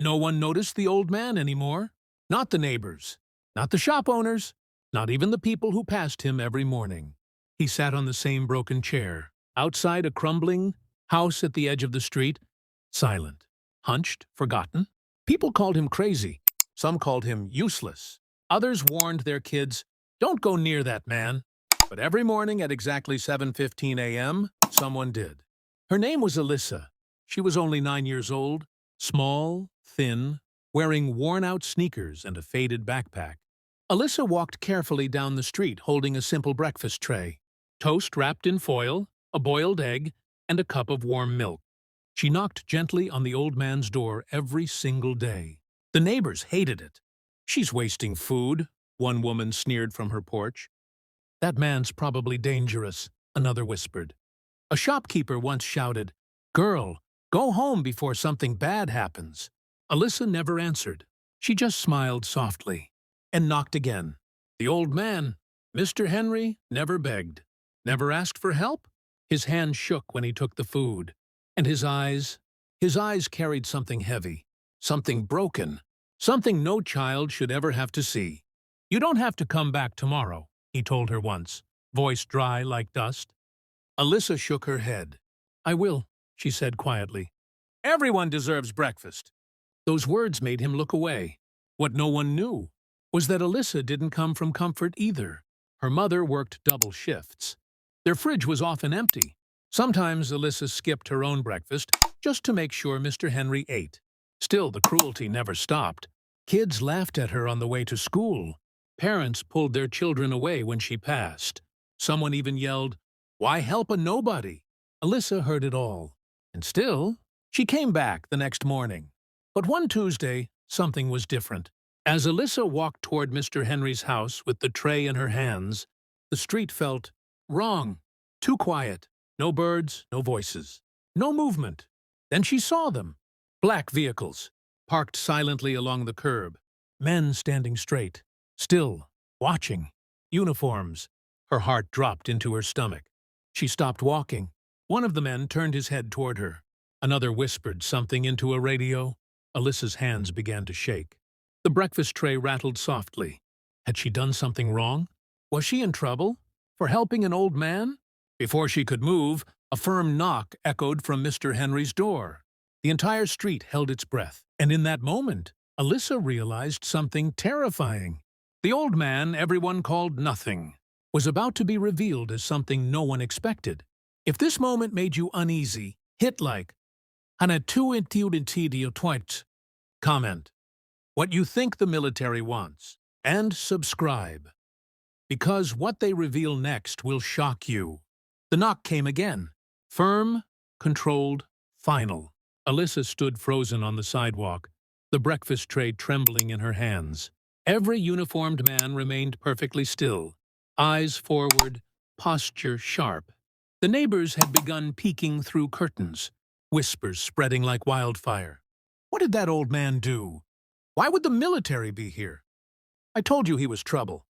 No one noticed the old man anymore. Not the neighbors, not the shop owners, not even the people who passed him every morning. He sat on the same broken chair, outside a crumbling house at the edge of the street, silent, hunched, forgotten. People called him crazy. Some called him useless. Others warned their kids, "Don't go near that man." But every morning at exactly 7:15 a.m., someone did. Her name was Alyssa. She was only 9 years old, small, thin, wearing worn-out sneakers and a faded backpack. Alyssa walked carefully down the street holding a simple breakfast tray, toast wrapped in foil, a boiled egg, and a cup of warm milk. She knocked gently on the old man's door every single day. The neighbors hated it. "She's wasting food," one woman sneered from her porch. "That man's probably dangerous," another whispered. A shopkeeper once shouted, "Girl, go home before something bad happens." Alyssa never answered. She just smiled softly and knocked again. The old man, Mr. Henry, never begged, never asked for help. His hand shook when he took the food, and his eyes carried something heavy, something broken, something no child should ever have to see. "You don't have to come back tomorrow," he told her once, voice dry like dust. Alyssa shook her head. "I will," she said quietly. "Everyone deserves breakfast." Those words made him look away. What no one knew was that Alyssa didn't come from comfort either. Her mother worked double shifts. Their fridge was often empty. Sometimes Alyssa skipped her own breakfast just to make sure Mr. Henry ate. Still, the cruelty never stopped. Kids laughed at her on the way to school. Parents pulled their children away when she passed. Someone even yelled, "Why help a nobody?" Alyssa heard it all. And still, she came back the next morning. But one Tuesday, something was different. As Alyssa walked toward Mr. Henry's house with the tray in her hands, the street felt wrong, too quiet. No birds, no voices, no movement. Then she saw them. Black vehicles, parked silently along the curb. Men standing straight, still, watching. Uniforms. Her heart dropped into her stomach. She stopped walking. One of the men turned his head toward her. Another whispered something into a radio. Alyssa's hands began to shake. The breakfast tray rattled softly. Had she done something wrong? Was she in trouble? For helping an old man? Before she could move, a firm knock echoed from Mr. Henry's door. The entire street held its breath, and in that moment, Alyssa realized something terrifying. The old man everyone called Nothing was about to be revealed as something no one expected. If this moment made you uneasy, hit like. Comment what you think the military wants, and subscribe. Because what they reveal next will shock you. The knock came again. Firm, controlled, final. Alyssa stood frozen on the sidewalk, the breakfast tray trembling in her hands. Every uniformed man remained perfectly still, eyes forward, posture sharp. The neighbors had begun peeking through curtains, whispers spreading like wildfire. "What did that old man do? Why would the military be here? I told you he was trouble."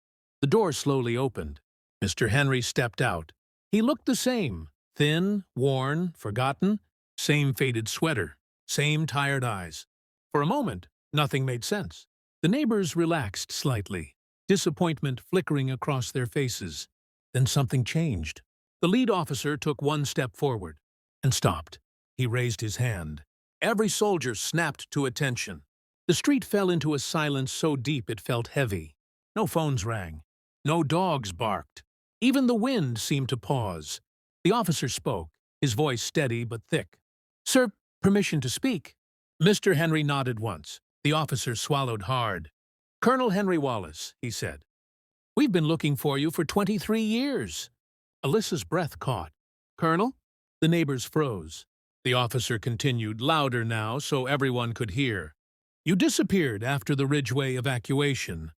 The door slowly opened. Mr. Henry stepped out. He looked the same, thin, worn, forgotten, same faded sweater, same tired eyes. For a moment, nothing made sense. The neighbors relaxed slightly, disappointment flickering across their faces. Then something changed. The lead officer took one step forward and stopped. He raised his hand. Every soldier snapped to attention. The street fell into a silence so deep it felt heavy. No phones rang. No dogs barked. Even the wind seemed to pause. The officer spoke, his voice steady but thick. "Sir, permission to speak." Mr. Henry nodded once. The officer swallowed hard. "Colonel Henry Wallace," he said. "We've been looking for you for 23 years." Alyssa's breath caught. "Colonel?" The neighbors froze. The officer continued, louder now so everyone could hear. "You disappeared after the Ridgeway evacuation.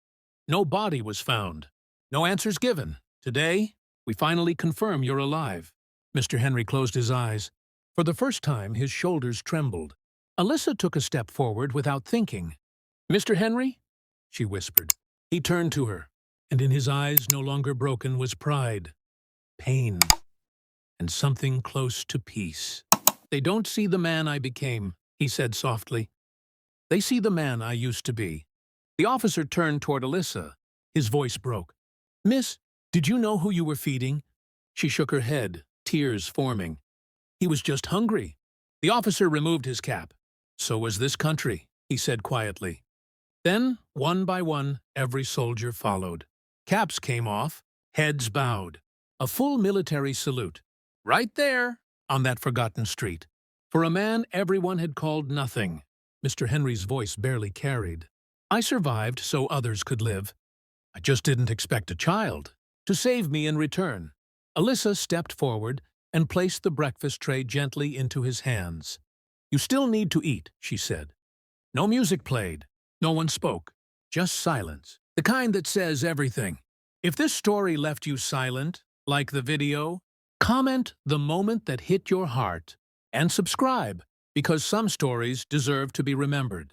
No body was found. No answers given. Today, we finally confirm you're alive." Mr. Henry closed his eyes. For the first time, his shoulders trembled. Alyssa took a step forward without thinking. "Mr. Henry?" she whispered. He turned to her, and in his eyes, no longer broken, was pride, pain, and something close to peace. "They don't see the man I became," he said softly. They see the man I used to be. The officer turned toward Alyssa. His voice broke. Miss, did you know who you were feeding? She shook her head, tears forming. He was just hungry. The officer removed his cap. So was this country, he said quietly. Then, one by one, every soldier followed. Caps came off, heads bowed. A full military salute. Right there, on that forgotten street. For a man everyone had called nothing. Mr. Henry's voice barely carried. I survived so others could live. I just didn't expect a child to save me in return. Alyssa stepped forward and placed the breakfast tray gently into his hands. You still need to eat, she said. No music played. No one spoke. Just silence. The kind that says everything. If this story left you silent, like the video, comment the moment that hit your heart and subscribe, because some stories deserve to be remembered.